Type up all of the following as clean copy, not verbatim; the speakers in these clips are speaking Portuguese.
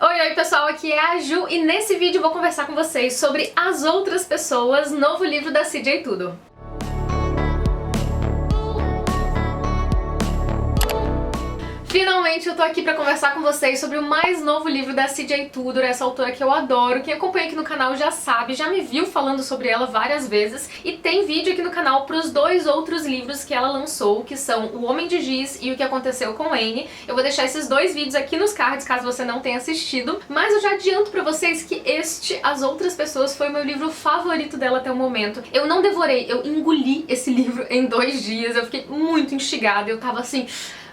Oi pessoal, aqui é a Ju e nesse vídeo eu vou conversar com vocês sobre As Outras Pessoas, novo livro da CJ Tudor. Finalmente eu tô aqui pra conversar com vocês sobre o mais novo livro da CJ Tudor, essa autora que eu adoro. Quem acompanha aqui no canal já sabe, já me viu falando sobre ela várias vezes. E tem vídeo aqui no canal pros dois outros livros que ela lançou, que são O Homem de Giz e O que Aconteceu com Anne. Eu vou deixar esses dois vídeos aqui nos cards, caso você não tenha assistido. Mas eu já adianto pra vocês que As Outras Pessoas foi o meu livro favorito dela até o momento. Eu não devorei, eu engoli esse livro em 2 dias. Eu fiquei muito instigada, eu tava assim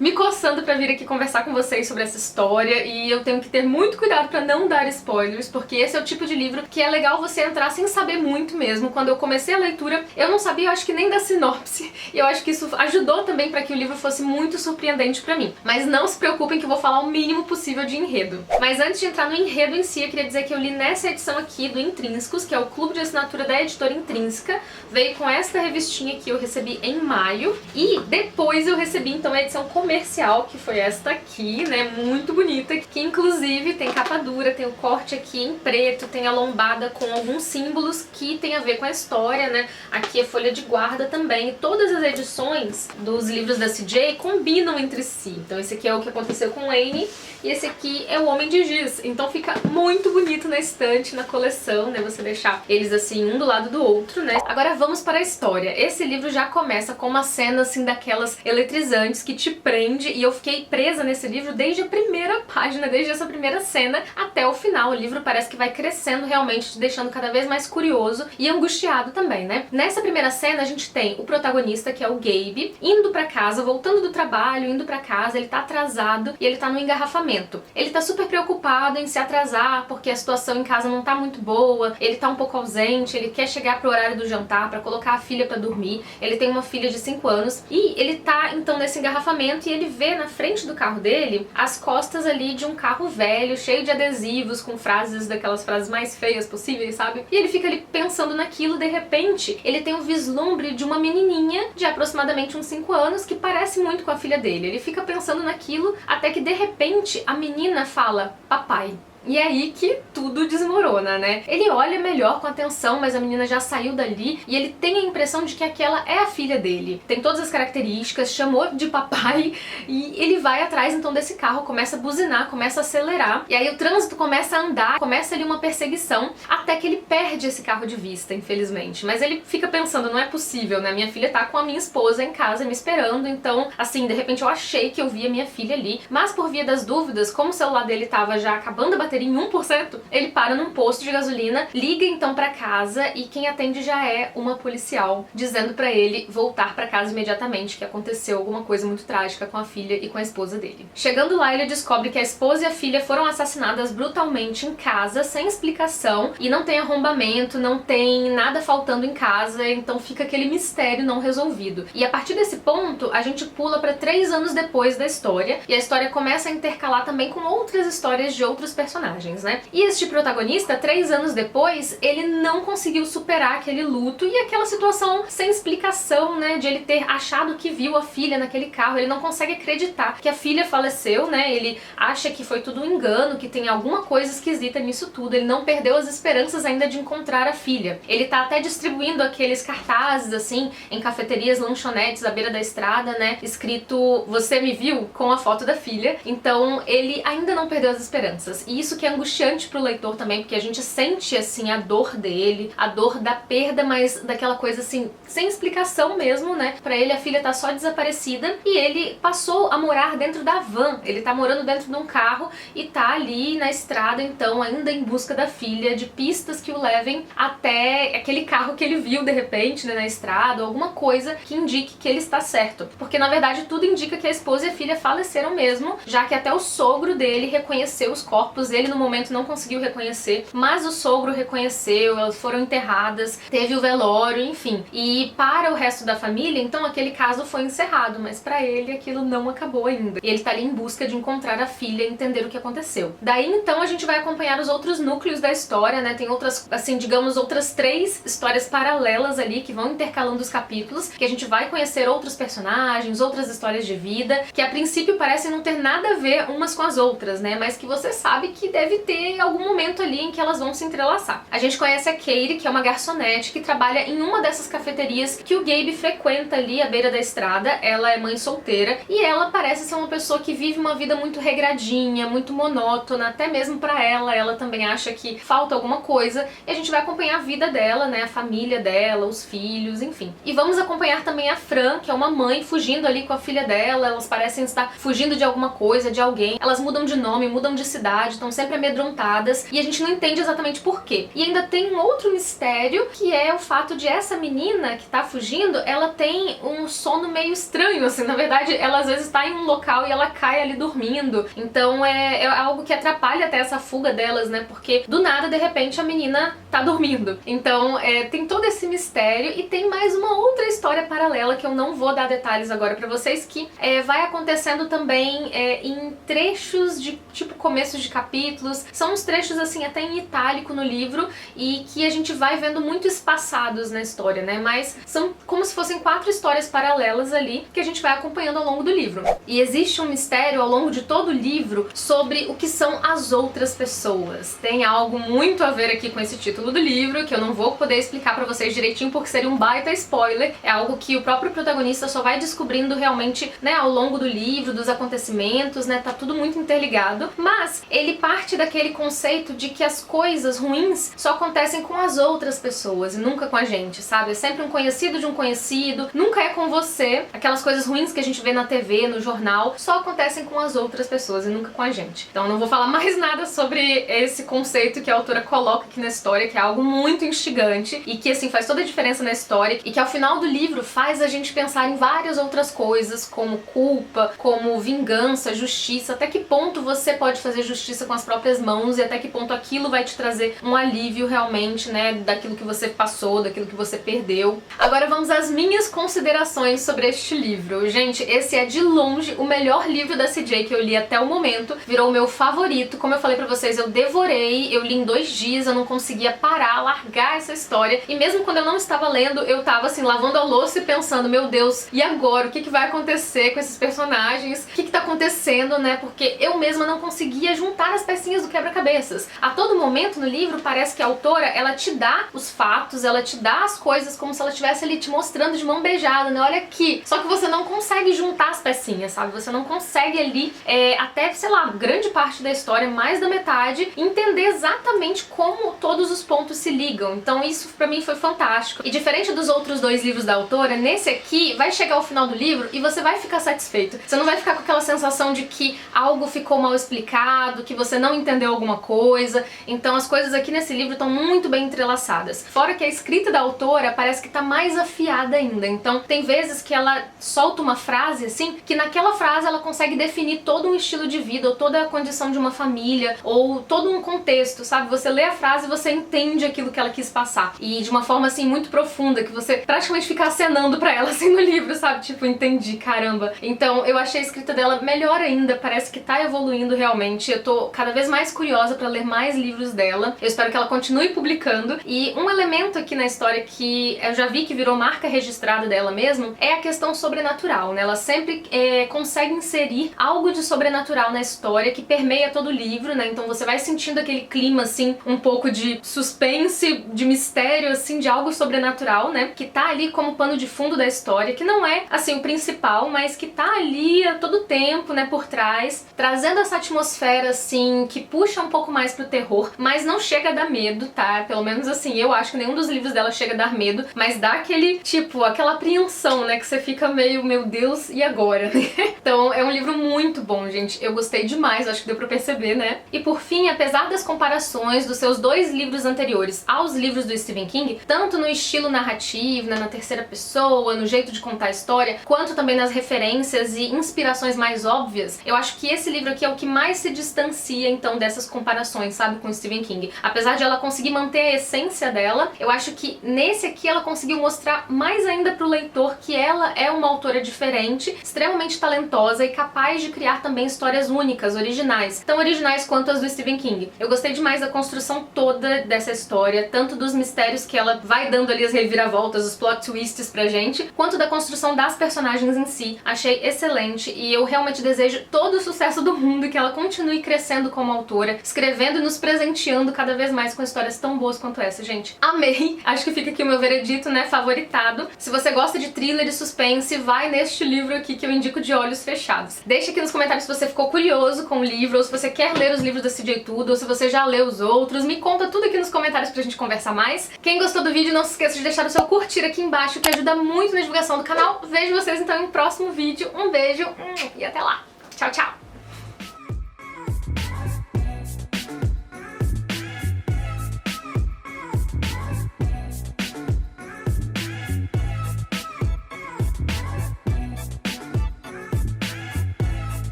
me coçando pra vir aqui conversar com vocês sobre essa história, e eu tenho que ter muito cuidado pra não dar spoilers, porque esse é o tipo de livro que é legal você entrar sem saber muito mesmo. Quando eu comecei a leitura, eu não sabia, eu acho que nem da sinopse, e eu acho que isso ajudou também pra que o livro fosse muito surpreendente pra mim. Mas não se preocupem que eu vou falar o mínimo possível de enredo. Mas antes de entrar no enredo em si, eu queria dizer que eu li nessa edição aqui do Intrínsecos, que é o clube de assinatura da editora Intrínseca. Veio com esta revistinha que eu recebi em maio, e depois eu recebi então a edição comercial, que foi esta aqui, né, muito bonita, que inclusive tem capa dura, tem o corte aqui em preto, tem a lombada com alguns símbolos que tem a ver com a história, né, aqui é folha de guarda também, e todas as edições dos livros da CJ combinam entre si. Então esse aqui é O que Aconteceu com Anne, e esse aqui é O Homem de Giz, então fica muito bonito na estante, na coleção, né, você deixar eles assim, um do lado do outro, né. Agora vamos para a história. Esse livro já começa com uma cena assim daquelas eletrizantes que te prende, e eu fiquei presa nesse livro desde a primeira página, desde essa primeira cena até o final. O livro parece que vai crescendo realmente, te deixando cada vez mais curioso e angustiado também, né? Nessa primeira cena a gente tem o protagonista, que é o Gabe, indo pra casa, voltando do trabalho, indo pra casa, ele tá atrasado e ele tá no engarrafamento. Ele tá super preocupado em se atrasar porque a situação em casa não tá muito boa, ele tá um pouco ausente, ele quer chegar pro horário do jantar pra colocar a filha pra dormir. Ele tem uma filha de 5 anos e ele tá então nesse engarrafamento, e ele vê na frente do carro dele as costas ali de um carro velho, cheio de adesivos, com frases, daquelas frases mais feias possíveis, sabe? E ele fica ali pensando naquilo. De repente, ele tem um vislumbre de uma menininha de aproximadamente uns 5 anos, que parece muito com a filha dele. Ele fica pensando naquilo, até que de repente a menina fala: papai. E é aí que tudo desmorona, né? Ele olha melhor com atenção, mas a menina já saiu dali, e ele tem a impressão de que aquela é a filha dele. Tem todas as características, chamou de papai, e ele vai atrás então desse carro, começa a buzinar, começa a acelerar, e aí o trânsito começa a andar, começa ali uma perseguição, até que ele perde esse carro de vista, infelizmente. Mas ele fica pensando, não é possível, né? Minha filha tá com a minha esposa em casa me esperando, então, assim, de repente eu achei que eu via minha filha ali, mas por via das dúvidas, como o celular dele tava já acabando a bateria em 1%, ele para num posto de gasolina, liga então pra casa, e quem atende já é uma policial, dizendo pra ele voltar pra casa imediatamente, que aconteceu alguma coisa muito trágica com a filha e com a esposa dele. Chegando lá, ele descobre que a esposa e a filha foram assassinadas brutalmente em casa, sem explicação, e não tem arrombamento, não tem nada faltando em casa, então fica aquele mistério não resolvido. E a partir desse ponto, a gente pula pra 3 anos depois da história, e a história começa a intercalar também com outras histórias de outros personagens, né? E este protagonista, 3 anos depois, ele não conseguiu superar aquele luto e aquela situação sem explicação, né? De ele ter achado que viu a filha naquele carro. Ele não consegue acreditar que a filha faleceu, né? Ele acha que foi tudo um engano, que tem alguma coisa esquisita nisso tudo. Ele não perdeu as esperanças ainda de encontrar a filha. Ele tá até distribuindo aqueles cartazes, assim, em cafeterias, lanchonetes à beira da estrada, né? Escrito: "Você me viu?", com a foto da filha. Então, ele ainda não perdeu as esperanças. E isso que é angustiante pro leitor também, porque a gente sente, assim, a dor dele, a dor da perda, mas daquela coisa, assim, sem explicação mesmo, né? Pra ele, a filha tá só desaparecida, e ele passou a morar dentro da van. Ele tá morando dentro de um carro e tá ali na estrada, então, ainda em busca da filha, de pistas que o levem até aquele carro que ele viu, de repente, né, na estrada, ou alguma coisa que indique que ele está certo. Porque, na verdade, tudo indica que a esposa e a filha faleceram mesmo, já que até o sogro dele reconheceu os corpos. Ele no momento não conseguiu reconhecer, mas o sogro reconheceu, elas foram enterradas, teve o velório, enfim. E para o resto da família, então, aquele caso foi encerrado, mas para ele aquilo não acabou ainda. E ele tá ali em busca de encontrar a filha e entender o que aconteceu. Daí então a gente vai acompanhar os outros núcleos da história, né? Tem outras, assim, digamos, outras 3 histórias paralelas ali que vão intercalando os capítulos, que a gente vai conhecer outros personagens, outras histórias de vida, que a princípio parecem não ter nada a ver umas com as outras, né? Mas que você sabe que deve ter algum momento ali em que elas vão se entrelaçar. A gente conhece a Katie, que é uma garçonete que trabalha em uma dessas cafeterias que o Gabe frequenta ali à beira da estrada. Ela é mãe solteira e ela parece ser uma pessoa que vive uma vida muito regradinha, muito monótona, até mesmo pra ela. Ela também acha que falta alguma coisa e a gente vai acompanhar a vida dela, né, a família dela, os filhos, enfim. E vamos acompanhar também a Fran, que é uma mãe fugindo ali com a filha dela. Elas parecem estar fugindo de alguma coisa, de alguém. Elas mudam de nome, mudam de cidade, estão sempre amedrontadas e a gente não entende exatamente por quê. E ainda tem um outro mistério, que é o fato de essa menina que tá fugindo, ela tem um sono meio estranho, assim. Na verdade, ela às vezes tá em um local e ela cai ali dormindo. Então é algo que atrapalha até essa fuga delas, né? Porque do nada, de repente, a menina tá dormindo. Então tem todo esse mistério e tem mais uma outra história paralela que eu não vou dar detalhes agora pra vocês, que vai acontecendo também em trechos de, tipo, começos de capítulos. São uns trechos, assim, até em itálico no livro e que a gente vai vendo muito espaçados na história, né? Mas são como se fossem 4 histórias paralelas ali que a gente vai acompanhando ao longo do livro. E existe um mistério ao longo de todo o livro sobre o que são as outras pessoas. Tem algo muito a ver aqui com esse título do livro, que eu não vou poder explicar pra vocês direitinho porque seria um baita spoiler. É algo que o próprio protagonista só vai descobrindo realmente, né, ao longo do livro, dos acontecimentos, né? Tá tudo muito interligado. Mas ele parte daquele conceito de que as coisas ruins só acontecem com as outras pessoas e nunca com a gente, sabe? É sempre um conhecido de um conhecido, nunca é com você. Aquelas coisas ruins que a gente vê na TV, no jornal, só acontecem com as outras pessoas e nunca com a gente. Então não vou falar mais nada sobre esse conceito que a autora coloca aqui na história, que é algo muito instigante e que, assim, faz toda a diferença na história e que ao final do livro faz a gente pensar em várias outras coisas, como culpa, como vingança, justiça, até que ponto você pode fazer justiça com as próprias mãos e até que ponto aquilo vai te trazer um alívio realmente, né, daquilo que você passou, daquilo que você perdeu. Agora vamos às minhas considerações sobre este livro. Gente, esse é de longe o melhor livro da CJ que eu li até o momento, virou o meu favorito. Como eu falei pra vocês, eu devorei, eu li em 2 dias, eu não conseguia parar, largar essa história, e mesmo quando eu não estava lendo, eu tava assim, lavando a louça e pensando, meu Deus, e agora? O que vai acontecer com esses personagens? O que tá acontecendo, né? Porque eu mesma não conseguia juntar as pecinhas do quebra-cabeças. A todo momento no livro parece que a autora, ela te dá os fatos, ela te dá as coisas como se ela estivesse ali te mostrando de mão beijada, né? Olha aqui. Só que você não consegue juntar as pecinhas, sabe? Você não consegue ali, até, sei lá, grande parte da história, mais da metade, entender exatamente como todos os pontos se ligam. Então isso pra mim foi fantástico. E diferente dos outros 2 livros da autora, nesse aqui vai chegar ao final do livro e você vai ficar satisfeito. Você não vai ficar com aquela sensação de que algo ficou mal explicado, que você não entendeu alguma coisa. Então as coisas aqui nesse livro estão muito bem entrelaçadas. Fora que a escrita da autora parece que tá mais afiada ainda. Então tem vezes que ela solta uma frase assim, que naquela frase ela consegue definir todo um estilo de vida, ou toda a condição de uma família, ou todo um contexto, sabe? Você lê a frase e você entende aquilo que ela quis passar. E de uma forma assim muito profunda, que você praticamente fica acenando pra ela assim no livro, sabe? Tipo, entendi, caramba. Então eu achei a escrita dela melhor ainda, parece que tá evoluindo realmente. Eu tô cada vez mais curiosa pra ler mais livros dela. Eu espero que ela continue publicando. E um elemento aqui na história que eu já vi que virou marca registrada dela mesmo é a questão sobrenatural, né? Ela sempre consegue inserir algo de sobrenatural na história que permeia todo o livro, né? Então você vai sentindo aquele clima assim, um pouco de suspense, de mistério, assim, de algo sobrenatural, né? Que tá ali como pano de fundo da história, que não é, assim, o principal, mas que tá ali a todo tempo, né, por trás, trazendo essa atmosfera, assim, que puxa um pouco mais pro terror, mas não chega a dar medo, tá? Pelo menos, assim, eu acho que nenhum dos livros dela chega a dar medo, mas dá aquele, tipo, aquela apreensão, né, que você fica meio, meu Deus, e agora, né? Então, é um livro muito bom, gente. Eu gostei demais, acho que deu pra perceber, né? E por fim, apesar das comparações dos seus 2 livros anteriores aos livros do Stephen King, tanto no estilo narrativo, né, na terceira pessoa, no jeito de contar a história, quanto também nas referências e inspirações mais óbvias, eu acho que esse livro aqui é o que mais se distancia, então, dessas comparações, sabe, com Stephen King. Apesar de ela conseguir manter a essência dela, eu acho que nesse aqui ela conseguiu mostrar mais ainda pro leitor que ela é uma autora diferente, extremamente talentosa e capaz de criar também histórias únicas, originais, tão originais quanto as do Stephen King. Eu gostei demais da construção toda dessa história, tanto dos mistérios que ela vai dando ali as reviravoltas, os plot twists pra gente, quanto da construção das personagens em si. Achei excelente e eu realmente desejo todo o sucesso do mundo, que ela continue crescendo como autora, escrevendo e nos presenteando cada vez mais com histórias tão boas quanto essa, gente. Amei! Acho que fica aqui o meu veredito, né, favoritado. Se você gosta de thriller e suspense, vai neste livro aqui que eu indico de olhos fechados. Deixa aqui nos comentários se você ficou curioso com o livro, ou se você quer ler os livros da CJ Tudor, ou se você já leu os outros. Me conta tudo aqui nos comentários pra gente conversar mais. Quem gostou do vídeo, não se esqueça de deixar o seu curtir aqui embaixo, que ajuda muito na divulgação do canal. Vejo vocês então em um próximo vídeo. Um beijo e até lá. Tchau, tchau!